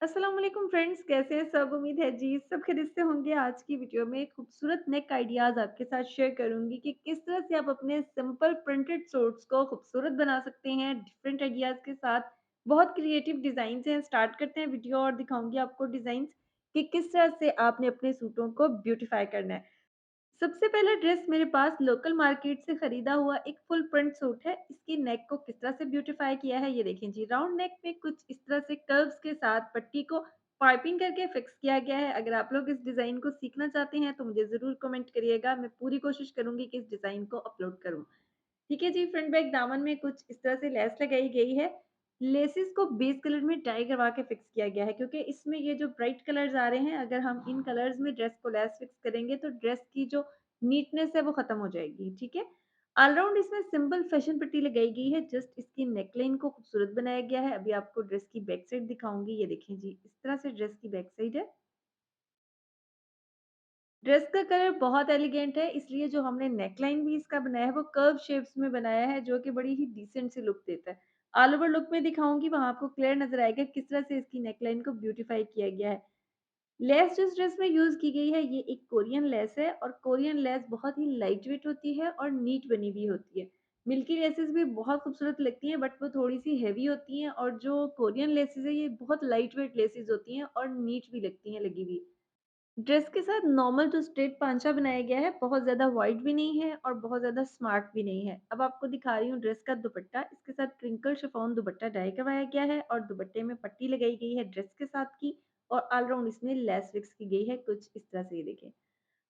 अस्सलाम वालेकुम फ्रेंड्स, कैसे हैं सब? उम्मीद है जी सब खैरियत से होंगे। आज की वीडियो में खूबसूरत नेक आइडियाज़ आपके साथ शेयर करूंगी कि किस तरह से आप अपने सिंपल प्रिंटेड सूट्स को खूबसूरत बना सकते हैं डिफरेंट आइडियाज़ के साथ। बहुत क्रिएटिव डिज़ाइंस हैं। स्टार्ट करते हैं वीडियो और दिखाऊंगी आपको डिज़ाइंस कि किस तरह से आपने अपने सूटों को ब्यूटीफाई करना है। सबसे पहला ड्रेस मेरे पास लोकल मार्केट से खरीदा हुआ एक फुल प्रिंट सूट है। इसकी नेक को किस तरह से ब्यूटीफाई किया है ये देखें जी। राउंड नेक में कुछ इस तरह से कर्व्स के साथ पट्टी को पाइपिंग करके फिक्स किया गया है। अगर आप लोग इस डिजाइन को सीखना चाहते हैं तो मुझे जरूर कमेंट करिएगा। मैं पूरी कोशिश करूंगी कि इस डिजाइन को अपलोड करूं। ठीक है जी। फ्रंट बैक दामन में कुछ इस तरह से लेस लगाई गई है। लेसेस को बेस कलर में डाई करवा के फिक्स किया गया है क्योंकि इसमें ये जो ब्राइट कलर्स आ रहे हैं, अगर हम इन कलर्स में ड्रेस को लेस फिक्स करेंगे तो ड्रेस की जो नीटनेस है वो खत्म हो जाएगी। ठीक है। ऑलराउंड इसमें सिंपल फैशन पट्टी लगाई गई है। जस्ट इसकी नेकलाइन को खूबसूरत बनाया गया है। अभी आपको ड्रेस की बैक साइड दिखाऊंगी। ये देखें जी, इस तरह से ड्रेस की बैक साइड है। ड्रेस का कलर बहुत एलिगेंट है, इसलिए जो हमने नेकलाइन भी इसका बनाया है वो कर्व शेप्स में बनाया है, जो कि बड़ी ही डिसेंट सी लुक देता है। ऑल ओवर लुक में दिखाऊंगी, वहां आपको क्लियर नजर आएगा किस तरह से इसकी नेकलाइन को ब्यूटीफाई किया गया है। लेस जिस ड्रेस में यूज की गई है ये एक कोरियन लेस है, और कोरियन लेस बहुत ही लाइट वेट होती है और नीट बनी हुई होती है। मिल्की लेसेस भी बहुत खूबसूरत लगती हैं, बट वो थोड़ी सी हैवी होती हैं, और जो कोरियन लेसेस है ये बहुत लाइट वेट लेसेस होती हैं और नीट भी लगती हैं लगी हुई। ड्रेस के साथ नॉर्मल जो स्ट्रेट पांचा बनाया गया है, बहुत ज़्यादा वाइड भी नहीं है और बहुत ज़्यादा स्मार्ट भी नहीं है। अब आपको दिखा रही हूँ ड्रेस का दुपट्टा। इसके साथ क्रिंकल शिफॉन दुपट्टा डाई करवाया गया है और दुपट्टे में पट्टी लगाई गई है ड्रेस के साथ की, और ऑल राउंड इसमें लेस फिक्स की गई है कुछ इस तरह से। ये देखें,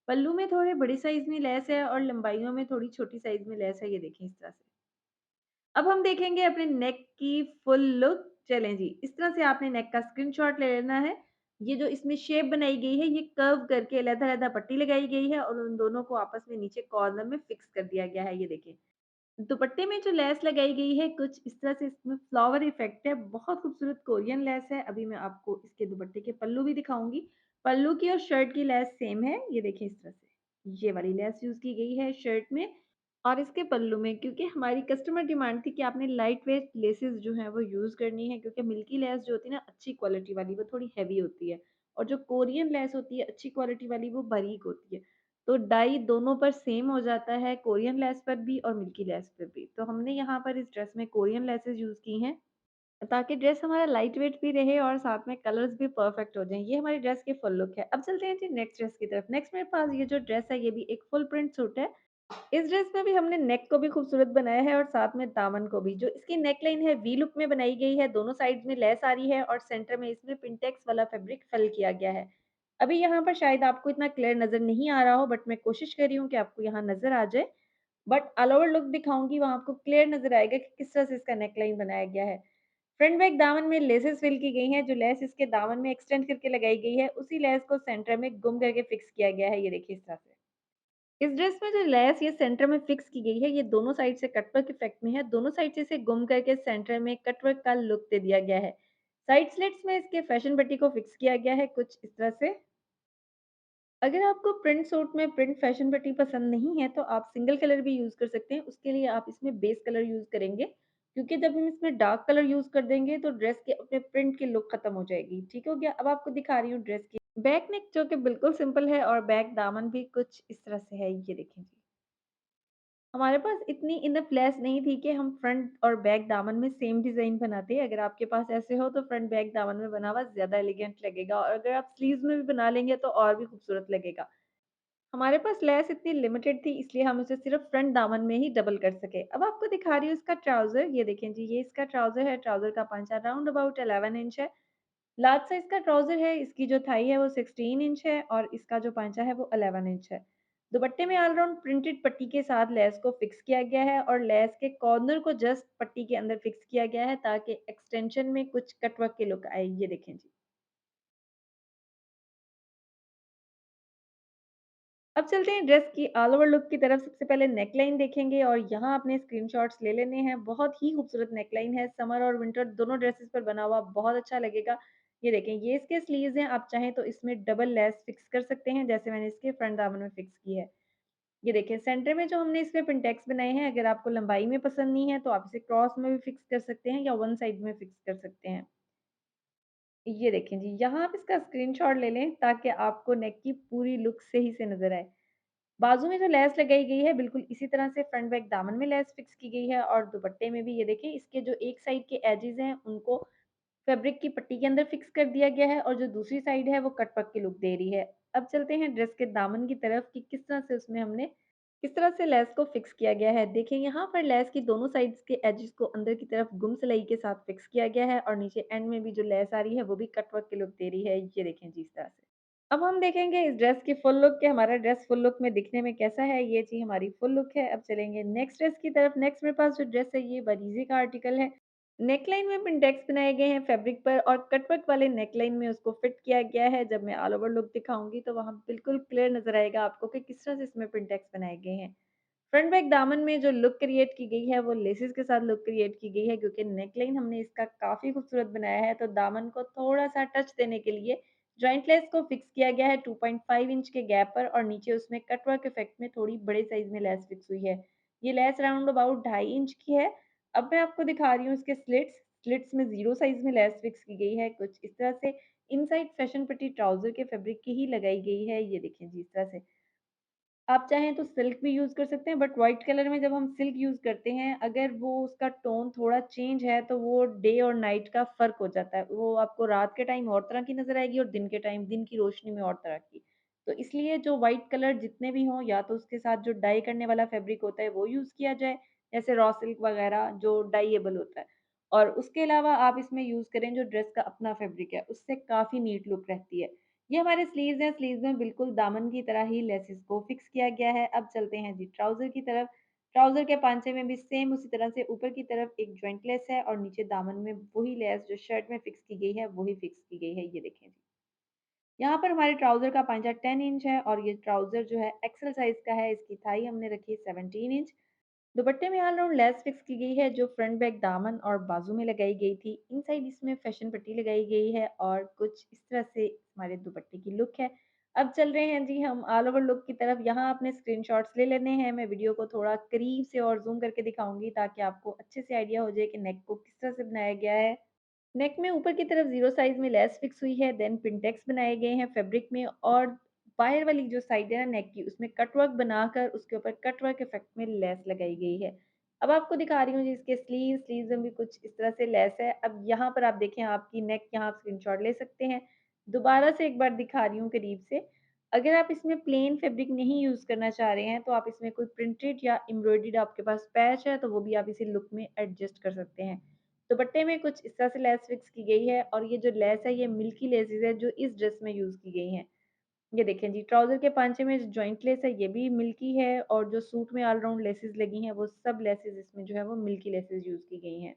पल्लू में थोड़े बड़ी साइज में लेस है और लंबाइयों में थोड़ी छोटी साइज में लेस है। ये देखें इस तरह से। अब हम देखेंगे अपने नेक की फुल लुक। चलें जी, इस तरह से आपने नेक का स्क्रीनशॉट ले लेना है। ये जो इसमें शेप बनाई गई है, ये कर्व करके अलग-अलग पट्टी लगाई गई है और उन दोनों को आपस में नीचे कॉर्नर में फिक्स कर दिया गया है। ये देखें। दुपट्टे में जो लेस लगाई गई है कुछ इस तरह से, इसमें फ्लावर इफेक्ट है। बहुत खूबसूरत कोरियन लेस है। अभी मैं आपको इसके दुपट्टे के पल्लू भी दिखाऊंगी। पल्लू की और शर्ट की लेस सेम है। ये देखिए इस तरह से ये वाली लेस यूज की गई है शर्ट में और इसके पल्लू में, क्योंकि हमारी कस्टमर डिमांड थी कि आपने लाइट वेट लेसेस जो है वो यूज करनी है, क्योंकि मिल्की लेस जो होती है ना अच्छी क्वालिटी वाली, वो थोड़ी हैवी होती है, और जो कोरियन लेस होती है अच्छी क्वालिटी वाली वो बारीक होती है। तो डाई दोनों पर सेम हो जाता है, कोरियन लेस पर भी और मिल्की लेस पर भी। तो हमने यहाँ पर इस ड्रेस में कोरियन लेसेस यूज़ की हैं, ताकि ड्रेस हमारा लाइट वेट भी रहे और साथ में कलर्स भी परफेक्ट हो जाएँ। ये हमारी ड्रेस की फुल लुक है। अब चलते हैं जी नेक्स्ट ड्रेस की तरफ। नेक्स्ट मेरे पास ये जो ड्रेस है ये भी एक फुल प्रिंट सूट है। इस ड्रेस में भी हमने नेक को भी खूबसूरत बनाया है और साथ में दामन को भी। जो इसकी नेकलाइन है वी लुक में बनाई गई है, दोनों साइड में लेस आ रही है और सेंटर में इसमें पिंटेक्स वाला फैब्रिक फिल किया गया है। अभी यहाँ पर शायद आपको इतना क्लियर नज़र नहीं आ रहा हो, बट मैं कोशिश कर रही हूँ कि आपको यहाँ नज़र आ जाए। बट ऑल ओवर लुक दिखाऊँगी, वहाँ आपको क्लियर नज़र आएगा कि किस तरह से इसका नेकलाइन बनाया गया है। फ्रंट बैक दामन में लेसेस फिल की गई हैं। जो लेस इसके दामन में एक्सटेंड करके लगाई गई है, उसी लेस को सेंटर में गुम करके फिक्स किया गया है। ये देखिए इस तरह से। इस ड्रेस में जो लेस ये सेंटर में फिक्स की गई है, ये दोनों साइड से कटवर्क इफेक्ट में है। दोनों साइड से इसे गुम करके सेंटर में कटवर्क का लुक दे दिया गया है। साइड स्लिट्स में इसके फैशन पट्टी को फिक्स किया गया है कुछ इस तरह से। अगर आपको प्रिंट सूट में प्रिंट फैशन पट्टी पसंद नहीं है, तो आप सिंगल कलर भी यूज़ कर सकते हैं। उसके लिए आप इसमें बेस कलर यूज़ करेंगे, क्योंकि जब हम इसमें डार्क कलर यूज़ कर देंगे, तो ड्रेस के अपने प्रिंट की लुक खत्म हो जाएगी। ठीक हो गया? अब आपको दिखा रही हूँ ड्रेस की बैक नेक, जो कि बिल्कुल सिंपल है, और बैक दामन भी कुछ इस तरह से है। ये देखें जी। हमारे पास इतनी इनफ लेस नहीं थी कि हम फ्रंट और बैक दामन में सेम डिज़ाइन बनाते। अगर आपके पास ऐसे हो तो फ्रंट बैक दामन में बना हुआ ज़्यादा एलिगेंट लगेगा, और अगर आप स्लीव्स में भी बना लेंगे तो और भी खूबसूरत लगेगा। हमारे पास लेस इतनी लिमिटेड थी, इसलिए हम उसे सिर्फ फ्रंट दामन में ही डबल कर सके। अब आपको दिखा रही हूँ इसका ट्राउज़र। ये देखें जी, ये इसका ट्राउज़र है। ट्राउज़र का पांचा राउंड अबाउट 11 इंच है। लार्ज साइज़ का ट्राउज़र है। इसकी जो थाई है वो 16 इंच है और इसका जो पांचा है वो 11 इंच है। दुपट्टे में ऑल राउंड प्रिंटेड पट्टी के साथ लेस को फिक्स किया गया है, और लेस के कॉर्नर को जस्ट पट्टी के अंदर फिक्स किया गया है, ताकि एक्सटेंशन में कुछ कटवर्क की लुक आए। ये देखें जी। अब चलते हैं ड्रेस की ऑल ओवर लुक की तरफ। सबसे पहले नेकलाइन देखेंगे, और यहाँ आपने स्क्रीनशॉट्स ले लेने हैं। बहुत ही खूबसूरत नेकलाइन है। समर और विंटर दोनों ड्रेसेस पर बना हुआ बहुत अच्छा लगेगा। ये देखें, ये इसके स्लीव्स हैं। आप चाहें तो इसमें डबल लेस फिक्स कर सकते हैं, जैसे मैंने इसके फ्रंट दामन में फिक्स की है। ये देखिए सेंटर में जो हमने इसमें पिंटेक्स बनाए हैं, अगर आपको लंबाई में पसंद नहीं है तो आप इसे क्रॉस में भी फिक्स कर सकते हैं या वन साइड में फिक्स कर सकते हैं। ये देखें जी, यहाँ आप इसका स्क्रीनशॉट ले लें ताकि आपको नेक की पूरी लुक सही से नज़र आए। बाजू में जो लेस लगाई गई है बिल्कुल इसी तरह से फ्रंट बैक दामन में लेस फिक्स की गई है और दुपट्टे में भी ये देखें इसके जो एक साइड के एजेस हैं उनको फैब्रिक की पट्टी के अंदर फिक्स कर दिया गया है और जो दूसरी साइड है वो कट वर्क की लुक दे रही है। अब चलते हैं ड्रेस के दामन की तरफ कि किस तरह से उसमें हमने किस तरह से लेस को फिक्स किया गया है। देखिए यहाँ पर लेस की दोनों साइड्स के एजेस को अंदर की तरफ गुम सिलाई के साथ फिक्स किया गया है और नीचे एंड में भी जो लेस आ रही है वो भी कट वर्क की लुक दे रही है। ये देखें जी इस तरह से। अब हम देखेंगे इस ड्रेस की फुल लुक कि हमारा ड्रेस फुल लुक में दिखने में कैसा है। ये जी हमारी फुल लुक है। अब चलेंगे नेक्स्ट ड्रेस की तरफ। नेक्स्ट मेरे पास जो ड्रेस है ये बरीज़ी का आर्टिकल है। नेकलाइन में पिंटेक्स बनाए गए हैं फैब्रिक पर और कटवर्क वाले नेकलाइन में उसको फिट किया गया है। जब मैं ऑल ओवर लुक दिखाऊँगी तो वहाँ बिल्कुल क्लियर नज़र आएगा आपको कि किस तरह से इसमें पिंटेक्स बनाए गए हैं। फ्रंट बैक दामन में जो लुक क्रिएट की गई है वो लेसेस के साथ लुक क्रिएट की गई है क्योंकि नेकलाइन हमने इसका काफ़ी खूबसूरत बनाया है तो दामन को थोड़ा-सा टच देने के लिए जॉइंट लेस को फिक्स किया गया है 2.5 इंच के गैप पर और नीचे उसमें कट वर्क इफेक्ट में थोड़ी बड़े साइज़ में लेस फिक्स हुई है। ये लेस राउंड अबाउट 2.5 इंच की है। अब मैं आपको दिखा रही हूँ इसके स्लिट्स। स्लिट्स में 0 साइज़ में लेस फिक्स की गई है कुछ इस तरह से। इनसाइड फैशन पट्टी ट्राउज़र के फैब्रिक की ही लगाई गई है। ये देखिए जी इस तरह से। आप चाहें तो सिल्क भी यूज़ कर सकते हैं बट व्हाइट कलर में जब हम सिल्क यूज़ करते हैं, अगर वो उसका टोन थोड़ा चेंज है तो वो डे और नाइट का फ़र्क हो जाता है। वो आपको रात के टाइम और तरह की नज़र आएगी और दिन के टाइम दिन की रोशनी में और तरह की। तो इसलिए जो व्हाइट कलर जितने भी हों या तो उसके साथ जो डाई करने वाला फैब्रिक होता है वो यूज़ किया जाए, जैसे रॉ सिल्क वगैरह जो डाइएबल होता है। और उसके अलावा आप इसमें यूज़ करें जो ड्रेस का अपना फैब्रिक है, उससे काफ़ी नीट लुक रहती है। ये हमारे स्लीव्स हैं, स्लीव्स में बिल्कुल दामन की तरह ही लेसेस को फिक्स किया गया है। अब चलते हैं जी ट्राउज़र की तरफ। ट्राउज़र के पांचे में भी सेम उसी तरह से ऊपर की तरफ एक जॉइंट लेस है और नीचे दामन में वही लेस जो शर्ट में फिक्स की गई है, वही फिक्स की गई है। ये देखें जी। यहाँ पर हमारे ट्राउज़र का पांचा 10 इंच है और ये ट्राउज़र जो है एक्सेल साइज़ का है। इसकी थाई हमने रखी है 17 इंच। दुपट्टे में ऑल राउंड लेस फिक्स की गई है जो फ्रंट बैक दामन और बाजू में लगाई गई थी। इनसाइड इसमें फैशन पट्टी लगाई गई है और कुछ इस तरह से हमारे दुपट्टे की लुक है। अब चल रहे हैं जी हम ऑल ओवर लुक की तरफ। यहाँ आपने स्क्रीनशॉट्स ले लेने हैं। मैं वीडियो को थोड़ा करीब से और ज़ूम करके दिखाऊंगी ताकि आपको अच्छे से आइडिया हो जाए कि नेक को किस तरह से बनाया गया है। नेक में ऊपर की तरफ 0 साइज़ में लेस फिक्स हुई है, देन पिनटेक्स बनाए गए हैं फैब्रिक में और बाहर वाली जो साइड है ना नेक की, उसमें कट वर्क बनाकर उसके ऊपर कट वर्क इफ़ेक्ट में लेस लगाई गई है। अब आपको दिखा रही हूँ जी इसके स्लीव्स में भी कुछ इस तरह से लेस है। अब यहाँ पर आप देखें आपकी नेक यहाँ आप स्क्रीनशॉट ले सकते हैं। दोबारा से एक बार दिखा रही हूँ करीब से। अगर आप इसमें प्लेन फैब्रिक नहीं यूज़ करना चाह रहे हैं, तो आप इसमें कोई प्रिंटेड या एम्ब्रॉयडर्ड आपके पास पैच है, तो वो भी आप इसी लुक में एडजस्ट कर सकते हैं। दुपट्टे में कुछ इस तरह से लेस फिक्स की गई है और ये जो लेस है ये मिल्की लेसेस है जो इस ड्रेस में यूज़ की गई हैं। ये देखें जी ट्राउज़र के पांचे में जो जॉइंट लेस है ये भी मिल्की है और जो सूट में ऑल राउंड लेसेस लगी हैं वो सब लेसेस इसमें जो है वो मिल्की लेसेस यूज़ की गई हैं।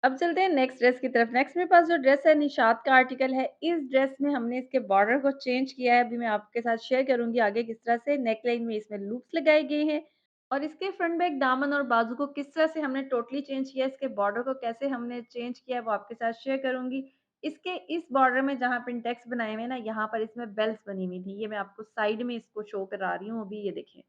अब चलते हैं नेक्स्ट ड्रेस की तरफ। नेक्स्ट मेरे पास जो ड्रेस है निशात का आर्टिकल है। इस ड्रेस में हमने इसके बॉर्डर को चेंज किया है। अभी मैं आपके साथ शेयर करूँगी आगे किस तरह से नेकलाइन में इसमें लूप्स लगाए गए हैं और इसके फ्रंट बैक दामन और बाजू को किस तरह से हमने टोटली चेंज किया, इसके बॉर्डर को कैसे हमने चेंज किया है वो आपके साथ शेयर करूँगी। इसके इस बॉर्डर में जहाँ पिंटेक्स बनाए हुए हैं ना, यहाँ पर इसमें बेल्स बनी हुई थी। ये मैं आपको साइड में इसको शो करा रही हूँ अभी, ये देखें।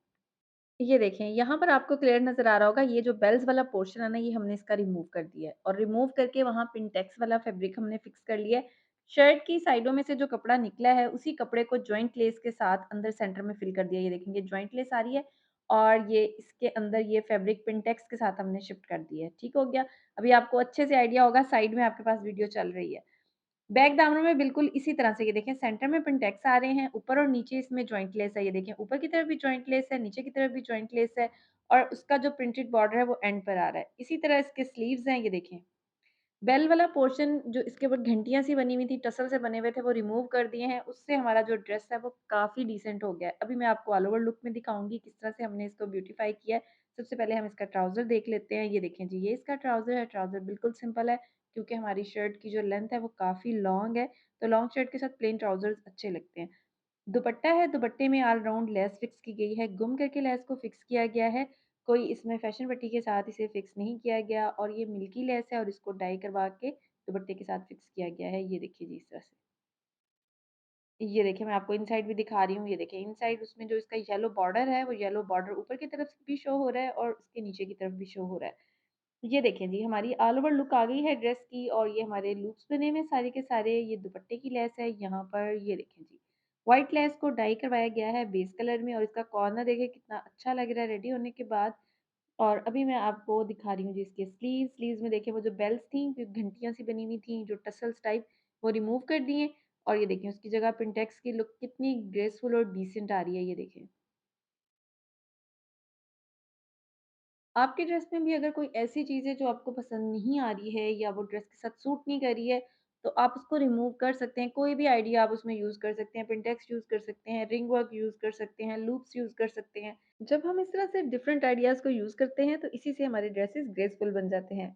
ये देखें, यहाँ पर आपको क्लियर नज़र आ रहा होगा, ये जो बेल्स वाला पोर्शन है ना, ये हमने इसका रिमूव कर दिया है और रिमूव करके वहाँ पिनटेक्स वाला फैब्रिक हमने फिक्स कर लिया है। शर्ट की साइडों में से जो कपड़ा निकला है, उसी कपड़े को जॉइंट लेस के साथ अंदर सेंटर में फिल कर दिया। ये देखेंगे जॉइंट लेस आ रही है और ये इसके अंदर ये फैब्रिक पिनटेक्स के साथ हमने शिफ्ट कर दिया है। ठीक हो गया? अभी आपको अच्छे से आइडिया होगा, साइड में आपके पास वीडियो चल रही है। बैक दामनों में बिल्कुल इसी तरह से ये देखें सेंटर में पिंटेक्स आ रहे हैं, ऊपर और नीचे इसमें जॉइंट लेस है। ये देखें ऊपर की तरफ भी जॉइंट लेस है, नीचे की तरफ भी जॉइंट लेस है और उसका जो प्रिंटेड बॉर्डर है वो एंड पर आ रहा है। इसी तरह इसके स्लीव्स हैं, ये देखें। बेल वाला पोर्शन जो इसके ऊपर घंटियाँ सी बनी हुई थी, टसल से बने हुए थे, वो रिमूव कर दिए हैं। उससे हमारा जो ड्रेस है वो काफ़ी डिसेंट हो गया है। अभी मैं आपको ऑल ओवर लुक में दिखाऊँगी किस तरह से हमने इसको ब्यूटीफाई किया है। सबसे पहले हम इसका ट्राउज़र देख लेते हैं। ये देखें जी, ये इसका ट्राउज़र है। ट्राउज़र बिल्कुल सिंपल है क्योंकि हमारी शर्ट की जो लेंथ है वो काफ़ी लॉन्ग है, तो लॉन्ग शर्ट के साथ प्लेन ट्राउज़र्स अच्छे लगते हैं। दुपट्टा है, दुपट्टे में ऑल राउंड लेस फिक्स की गई है, गुम करके लेस को फिक्स किया गया है। कोई इसमें फैशन पट्टी के साथ इसे फिक्स नहीं किया गया और ये मिल्की लेस है और इसको डाई करवा के दुपट्टे के साथ फिक्स किया गया है। ये देखिए जी इस तरह से। ये देखिए मैं आपको इनसाइड भी दिखा रही हूँ। ये देखिए इनसाइड उसमें जो इसका येलो बॉर्डर है, वो येलो बॉर्डर ऊपर की तरफ भी शो हो रहा है और उसके नीचे की तरफ भी शो हो रहा है। ये देखें जी, हमारी ऑल ओवर लुक आ गई है ड्रेस की और ये हमारे लूप्स बने हुए हैं सारे के सारे। ये दुपट्टे की लेस है यहाँ पर, ये देखें जी। व्हाइट लेस को डाई करवाया गया है बेस कलर में और इसका कॉर्नर देखें कितना अच्छा लग रहा है रेडी होने के बाद। और अभी मैं आपको दिखा रही हूँ जी इसके स्लीव्स में देखें वो जो बेल्स थी, जो घंटियाँ सी बनी हुई थी, जो टसल्स टाइप, वो रिमूव कर दिए और ये देखें उसकी जगह पिंटेक्स की लुक कितनी ग्रेसफुल और डिसेंट आ रही है, ये देखें। आपकी ड्रेस में भी अगर कोई ऐसी चीज़ है जो आपको पसंद नहीं आ रही है या वो ड्रेस के साथ सूट नहीं कर रही है, तो आप उसको रिमूव कर सकते हैं। कोई भी आइडिया आप उसमें यूज़ कर सकते हैं, पिंटेक्स यूज़ कर सकते हैं, रिंग वर्क यूज़ कर सकते हैं, लूप्स यूज़ कर सकते हैं। जब हम इस तरह से डिफरेंट आइडियाज़ को यूज़ करते हैं, तो इसी से हमारे ड्रेसेस ग्रेसफुल बन जाते हैं।